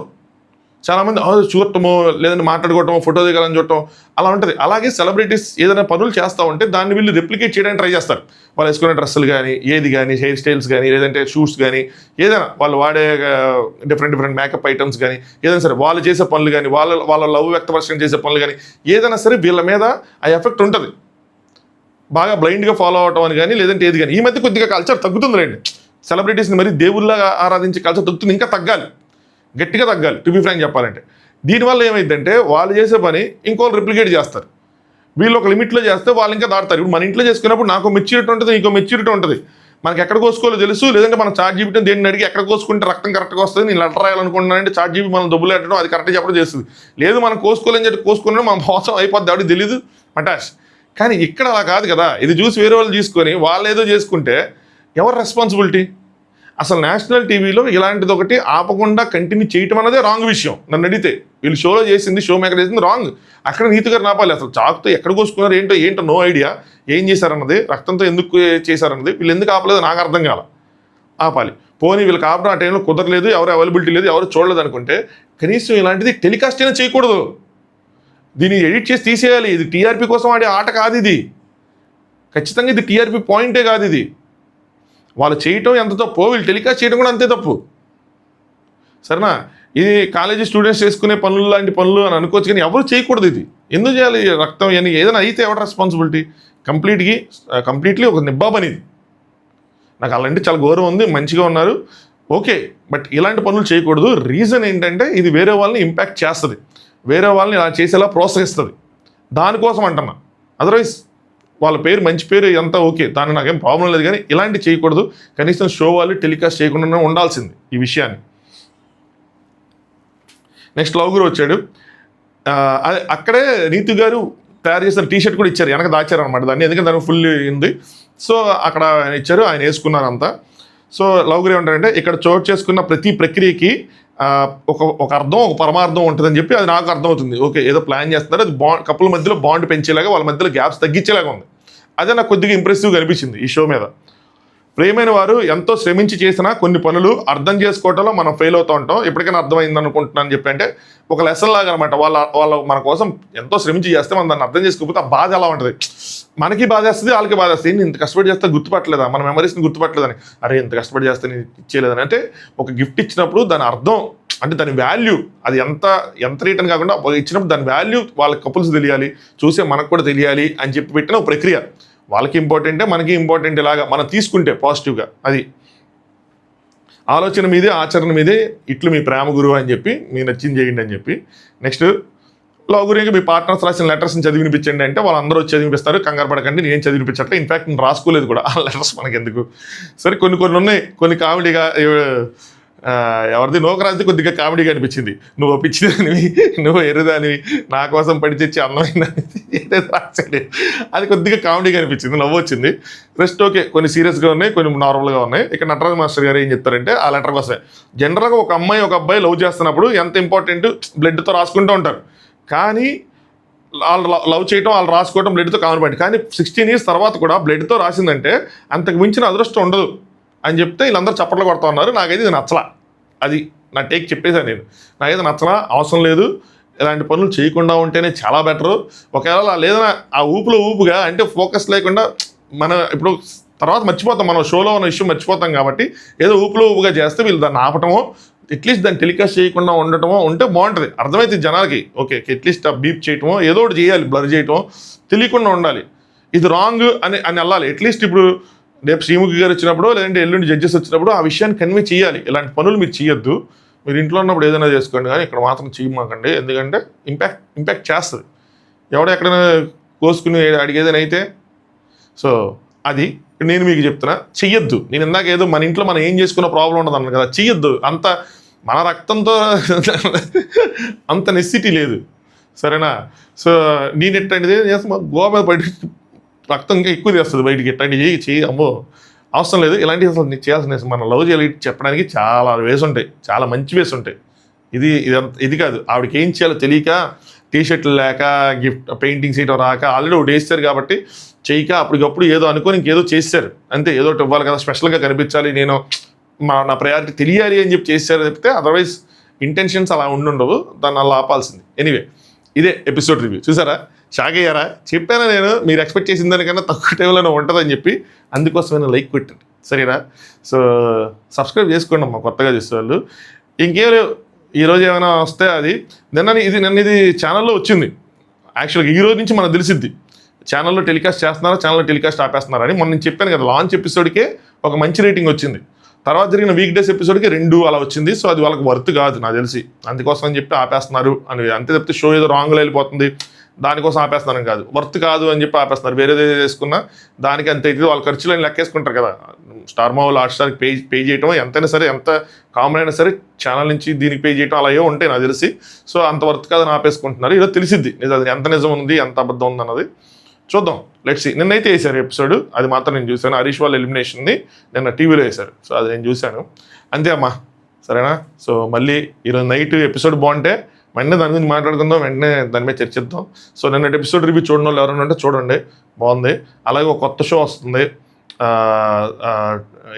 చాలామంది చూడటమో లేదంటే మాట్లాడుకోవటమో ఫోటో దిగాలని చూడటం అలా ఉంటుంది. అలాగే సెలబ్రిటీస్ ఏదైనా పనులు చేస్తూ ఉంటే దాన్ని వీళ్ళు రెప్లికేట్ చేయడానికి ట్రై చేస్తారు. వాళ్ళు వేసుకునే డ్రెస్సులు కానీ ఏది కానీ హెయిర్ స్టైల్స్ కానీ లేదంటే షూస్ కానీ ఏదైనా వాళ్ళు వాడే డిఫరెంట్ మేకప్ ఐటమ్స్ కానీ ఏదైనా సరే వాళ్ళు చేసే పనులు కానీ వాళ్ళ లవ్ వ్యక్తపరచడం చేసే పనులు కానీ ఏదైనా సరే వీళ్ళ మీద ఆ ఎఫెక్ట్ ఉంటుంది. బాగా బ్లైండ్గా ఫాలో అవటం అని కానీ లేదంటే ఏది కానీ. ఈ మధ్య కొద్దిగా కల్చర్ తగ్గుతుంది రండి, సెలబ్రిటీస్ని మరి దేవుళ్ళగా ఆరాధించే కల్చర్ తగ్గుతుంది, ఇంకా తగ్గాలి, గట్టిగా తగ్గాలి టు బి ఫ్రాంక్ చెప్పాలంటే. దీనివల్ల ఏమైందంటే వాళ్ళు చేసే పని ఇంకోళ్ళు రిప్లికేట్ చేస్తారు. వీళ్ళు ఒక లిమిట్లో చేస్తే వాళ్ళు ఇంకా దాడతారు. ఇప్పుడు మన ఇంట్లో చేసుకున్నప్పుడు నాకు మెచ్యూరిటీ ఉంటుంది, ఇంకో మెచ్యూరిటీ ఉంటుంది. మనకి ఎక్కడ కోసుకోవాలో తెలుసు, లేదంటే మనం చాట్ జీపీటీ దేన్ని అడిగి ఎక్కడ కోసుకుంటే రక్తం కరెక్ట్గా వస్తుంది, నేను లెటర్ రాయాలనుకుంటున్నానంటే చాట్ జీపీ మనం డబ్బులు పెట్టడం అది కరెక్ట్గా చెప్పడం చేస్తుంది. లేదు మనం కోసుకోలేని చెప్పి కోసుకున్నా మనం మోసం అయిపోద్ది, ఆవిడకి తెలియదు మటాష్. కానీ ఇక్కడ అలా కాదు కదా, ఇది చూసి వేరే వాళ్ళు తీసుకొని వాళ్ళు ఏదో చేసుకుంటే ఎవరు రెస్పాన్సిబిలిటీ? అసలు నేషనల్ టీవీలో ఇలాంటిది ఒకటి ఆపకుండా కంటిన్యూ చేయటం అన్నదే రాంగ్ విషయం. నన్ను అడిగితే వీళ్ళు షోలో చేసింది, షో మేకర్ చేసింది రాంగ్. అక్కడ నీతి గారు నాపాలి. అసలు చాకుతో ఎక్కడ కోసుకున్నారు ఏంటో నో ఐడియా. ఏం చేశారన్నది, రక్తంతో ఎందుకు చేశారన్నది, వీళ్ళు ఎందుకు ఆపలేదు నాకు అర్థం కాల. ఆపాలి. పోనీ వీళ్ళకి ఆపడం ఆ టైంలో కుదరలేదు, ఎవరు అవైలబిలిటీ లేదు, ఎవరు చూడలేదు అనుకుంటే కనీసం ఇలాంటిది టెలికాస్ట్ అయినా చేయకూడదు. దీన్ని ఎడిట్ చేసి తీసేయాలి. ఇది టీఆర్పీ కోసం ఆడే ఆట కాదు, ఇది ఖచ్చితంగా ఇది టీఆర్పీ పాయింటే కాదు. ఇది వాళ్ళు చేయటం ఎంత తప్పు, వీళ్ళు టెలికాస్ట్ చేయడం కూడా అంతే తప్పు. సరేనా? ఇది కాలేజీ స్టూడెంట్స్ చేసుకునే పనులు లాంటి పనులు అని అనుకోవచ్చు, కానీ ఎవరు చేయకూడదు. ఇది ఎందుకు చేయాలి? రక్తం అని ఏదైనా అయితే ఎవరి రెస్పాన్సిబిలిటీ? కంప్లీట్లీ ఒక నిబ్బాబ్ అనేది. నాకు అలాంటి చాలా గౌరవం ఉంది, మంచిగా ఉన్నారు, ఓకే. బట్ ఇలాంటి పనులు చేయకూడదు. రీజన్ ఏంటంటే ఇది వేరే వాళ్ళని ఇంపాక్ట్ చేస్తుంది, వేరే వాళ్ళని ఇలా చేసేలా ప్రోత్సహిస్తుంది. దానికోసం అంటున్నా. అదర్వైజ్ వాళ్ళ పేరు మంచి పేరు ఎంత ఓకే, దాన్ని నాకేం ప్రాబ్లం లేదు, కానీ ఇలాంటి చేయకూడదు. కనీసం షో వాళ్ళు టెలికాస్ట్ చేయకుండా ఉండాల్సింది ఈ విషయాన్ని. నెక్స్ట్ లవ్ గురు వచ్చాడు. అదే అక్కడే నీతు గారు తయారు చేసిన టీషర్ట్ కూడా ఇచ్చారు, వెనక దాచారు అనమాట దాన్ని, ఎందుకంటే దానికి ఫుల్ ఉంది. సో అక్కడ ఆయన ఇచ్చారు, ఆయన వేసుకున్నారు అంతా. సో లవ్ గురు ఏమంటారంటే, ఇక్కడ చోటు చేసుకున్న ప్రతి ప్రక్రియకి ఒక అర్థం, ఒక పరమార్థం ఉంటుందని చెప్పి అది నాకు అర్థమవుతుంది. ఓకే, ఏదో ప్లాన్ చేస్తున్నారు, అది కపుల్ మధ్యలో బాండ్ పెంచేలాగా, వాళ్ళ మధ్యలో గ్యాప్స్ తగ్గించేలాగా ఉంది. అదే నాకు కొద్దిగా ఇంప్రెసివ్గా అనిపించింది ఈ షో మీద. ప్రేమైన వారు ఎంతో శ్రమించి చేసిన కొన్ని పనులు అర్థం చేసుకోవటంలో మనం ఫెయిల్ అవుతూ ఉంటాం. ఎప్పటికైనా అర్థమైంది అనుకుంటున్నాను చెప్పి, అంటే ఒక లెసన్ లాగా అనమాట. వాళ్ళు మన కోసం ఎంతో శ్రమించి చేస్తే మనం దాన్ని అర్థం చేసుకోకపోతే ఆ బాధ ఎలా ఉంటుంది? మనకి బాధ వేస్తుంది, వాళ్ళకి బాధ వేస్తుంది. ఇంత కష్టపడి చేస్తే గుర్తుపట్టలేదా, మన మెమరీస్ని గుర్తుపట్టలేదని, అరే ఇంత కష్టపడి చేస్తే నేను ఇచ్చేయలేదని. అంటే ఒక గిఫ్ట్ ఇచ్చినప్పుడు దాని అర్థం, అంటే దాని వాల్యూ, అది ఎంత రేట్ అని కాకుండా ఇచ్చినప్పుడు దాని వాల్యూ వాళ్ళ కపుల్స్ తెలియాలి, చూసే మనకు కూడా తెలియాలి అని చెప్పి పెట్టిన ఒక ప్రక్రియ. వాళ్ళకి ఇంపార్టెంటే, మనకి ఇంపార్టెంట్, ఇలాగా మనం తీసుకుంటే పాజిటివ్గా. అది ఆలోచన మీదే, ఆచరణ మీదే. ఇట్లు మీ ప్రేమ గురువు అని చెప్పి, మీ నచ్చింది చేయండి అని చెప్పి. నెక్స్ట్ లవ్ గురించి మీ పార్ట్నర్స్ రాసిన లెటర్స్ని చదివినిపించండి అంటే వాళ్ళందరూ వచ్చి చదివిపిస్తారు, కంగారు పడకండి, నేను చదివినిపించట్లే. ఇన్ఫ్యాక్ట్ నేను రాసుకోలేదు కూడా ఆ లెటర్స్, మనకి ఎందుకు. సరే కొన్ని ఉన్నాయి, కొన్ని కామెడీగా. ఎవరిది నోకరాజుది కొద్దిగా కామెడీగా అనిపించింది. నువ్వు పిచ్చిదానివి, నువ్వు ఎర్రదానివి, నా కోసం పడి తెచ్చి అందమైందని ఏదైతే రాసాడు, అది కొద్దిగా కామెడీగా అనిపించింది, నవ్వు వచ్చింది. రెస్ట్ ఓకే, కొన్ని సీరియస్గా ఉన్నాయి, కొన్ని నార్మల్గా ఉన్నాయి. ఇక్కడ నటరాజ్ మాస్టర్ గారు ఏం చెప్తారంటే ఆ లెటర్ కోసమే, జనరల్గా ఒక అమ్మాయి ఒక అబ్బాయి లవ్ చేస్తున్నప్పుడు ఎంత ఇంపార్టెంట్, బ్లడ్తో రాసుకుంటూ ఉంటారు. కానీ వాళ్ళు లవ్ చేయటం, వాళ్ళు రాసుకోవడం బ్లడ్తో కామన్ పాయింట్. కానీ 16 years తర్వాత కూడా బ్లడ్తో రాసిందంటే అంతకు మించిన అదృష్టం ఉండదు అని చెప్తే వీళ్ళందరూ చప్పట్లు కొడతా ఉన్నారు. నాకైతే ఇది నచ్చలా. అది నా టేక్ చెప్పేశాను నేను. నాకైతే నచ్చలా, అవసరం లేదు, ఇలాంటి పనులు చేయకుండా ఉంటేనే చాలా బెటరు. ఒకవేళ లేదన్నా ఆ ఊపుగా అంటే ఫోకస్ లేకుండా మన ఇప్పుడు తర్వాత మర్చిపోతాం, మనం షోలో ఉన్న ఇష్యూ మర్చిపోతాం. కాబట్టి ఏదో ఊపుగా చేస్తే వీళ్ళు దాన్ని ఆపటమో, అట్లీస్ట్ దాన్ని టెలికాస్ట్ చేయకుండా ఉండటమో ఉంటే బాగుంటుంది. అర్థమైతే జనాలకి, ఓకే అట్లీస్ట్ ఆ బీప్ చేయటమో ఏదో ఒకటి చేయాలి, బ్లర్ చేయటమో, తెలియకుండా ఉండాలి. ఇది రాంగ్ అని వెళ్ళాలి. అట్లీస్ట్ ఇప్పుడు రేపు శ్రీముఖి గారు వచ్చినప్పుడు, లేదంటే ఎల్లుండి జడ్జెస్ వచ్చినప్పుడు ఆ విషయాన్ని కన్వే చేయాలి. ఇలాంటి పనులు మీరు చేయొద్దు, మీరు ఇంట్లో ఉన్నప్పుడు ఏదైనా చేసుకోండి, కానీ ఇక్కడ మాత్రం చేయమాకండి. ఎందుకంటే ఇంపాక్ట్ చేస్తుంది. ఎవడో ఎక్కడైనా కోసుకుని అడిగేదని అయితే. సో అది నేను మీకు చెప్తున్నా, చెయ్యొద్దు. నేను ఇందాక ఏదో మన ఇంట్లో మనం ఏం చేసుకున్న ప్రాబ్లం ఉండదు అన్నాను కదా, చెయ్యొద్దు. అంత మన రక్తంతో అంత నెసిటీ లేదు, సరేనా? సో నేను ఎట్టంటిది చేస్తా, గోవా మీద పడి రక్తం ఇంకా ఎక్కువ చేస్తుంది బయటికి. ఎట్టంటి చెయ్యి అమ్మో, అవసరం లేదు. ఇలాంటివి అసలు నీకు చేయాల్సిన, మన లవ్ చేయాలి చెప్పడానికి చాలా వేస్ ఉంటాయి, చాలా మంచి వేస్ ఉంటాయి. ఇది కాదు. ఆవిడకి ఏం చేయాలో తెలియక, టీషర్ట్లు లేక, గిఫ్ట్ పెయింటింగ్స్ చేయడం రాక, ఆల్రెడీ ఒకటి వేస్తారు కాబట్టి చేయక, అప్పటికప్పుడు ఏదో అనుకొని ఇంకేదో చేశారు అంతే. ఏదో ఒకటి ఇవ్వాలి కదా, స్పెషల్గా కనిపించాలి, నేను నా ప్రయారిటీ తెలియాలి అని చెప్పి చేశారు చెప్తే, అదర్వైజ్ ఇంటెన్షన్స్ అలా ఉండవు, దాన్ని అలా ఆపాల్సింది. ఎనీవే, ఇదే ఎపిసోడ్ రివ్యూ. చూసారా, షాక్ అయ్యారా? చెప్పానా నేను, మీరు ఎక్స్పెక్ట్ చేసిన దానికన్నా తక్కువ టైంలోనే ఉంటుందని చెప్పి, అందుకోసమైనా లైక్ పెట్టండి, సరేనా? సో సబ్స్క్రైబ్ చేసుకోండి అమ్మా కొత్తగా చేసేవాళ్ళు. ఇంకేం ఈరోజు ఏమైనా వస్తే అది నిన్న ఇది ఛానల్లో వచ్చింది. యాక్చువల్గా ఈ రోజు నుంచి మనకు తెలిసిద్ది ఛానల్లో టెలికాస్ట్ చేస్తున్నారా, ఛానల్లో టెలికాస్ట్ ఆపేస్తున్నారా అని. మొన్న నేను చెప్పాను కదా, లాంచ్ ఎపిసోడ్కే ఒక మంచి రేటింగ్ వచ్చింది, తర్వాత జరిగిన వీక్ డేస్ ఎపిసోడ్కి 2 అలా వచ్చింది. సో అది వాళ్ళకి వర్త్ కాదు నాకు తెలిసి, అందుకోసం అని చెప్పి ఆపేస్తున్నారు అని. అంతే తప్పితే షో ఏదో రాంగ్లో వెళ్ళిపోతుంది దానికోసం ఆపేస్తున్నారని కాదు, వర్త్ కాదు అని చెప్పి ఆపేస్తున్నారు. వేరేది చేసుకున్నా దానికి అంత అయితే వాళ్ళ ఖర్చులు లెక్కేసుకుంటారు కదా. స్టార్ మాల్ హాట్‌స్టార్కి పే చేయటం ఎంతైనా సరే, ఎంత కామన్ అయినా సరే, ఛానల్ నుంచి దీనికి పే చేయటం అలా ఉంటాయి నాకు తెలిసి. సో అంత వర్త్ కాదని ఆపేసుకుంటున్నారు. ఈరోజు తెలిసిద్ది అది ఎంత నిజం ఉంది, ఎంత అబద్ధం ఉంది అన్నది. చూద్దాం, లెట్స్ సీ. నిన్నైతే వేశారు ఎపిసోడ్, అది మాత్రం నేను చూశాను. హరీష్ వాళ్ళ ఎలిమినేషన్ది నిన్న టీవీలో వేశారు, సో అది నేను చూశాను. అంతే అమ్మా, సరేనా? సో మళ్ళీ ఈరోజు నైట్ ఎపిసోడ్ బాగుంటే వెంటనే దాని గురించి మాట్లాడుకుందాం, వెంటనే దాని మీద చర్చిద్దాం. సో నిన్న ఎపిసోడ్ రివ్యూ చూడడం వాళ్ళు ఎవరైనా ఉంటే చూడండి, బాగుంది. అలాగే ఒక కొత్త షో వస్తుంది,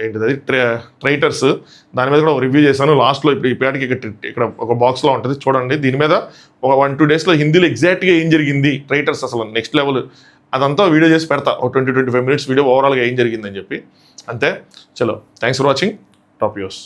ఏంటిది ట్రైటర్స్, దాని మీద కూడా ఒక రివ్యూ చేశాను లాస్ట్లో. ఇప్పుడు ఈ పేటకి ఇక్కడ ఒక బాక్స్లో ఉంటుంది, చూడండి. దీని మీద ఒక 1-2 డేస్లో హిందీలో ఎగ్జాక్ట్గా ఏం జరిగింది ట్రైటర్స్, అసలు నెక్స్ట్ లెవెల్, అదంతా వీడియో చేసి పెడతా. ఒక 20-25 minutes వీడియో ఓవరాల్గా ఏం జరిగిందని చెప్పి. అంతే, చలో, thanks for watching, top views.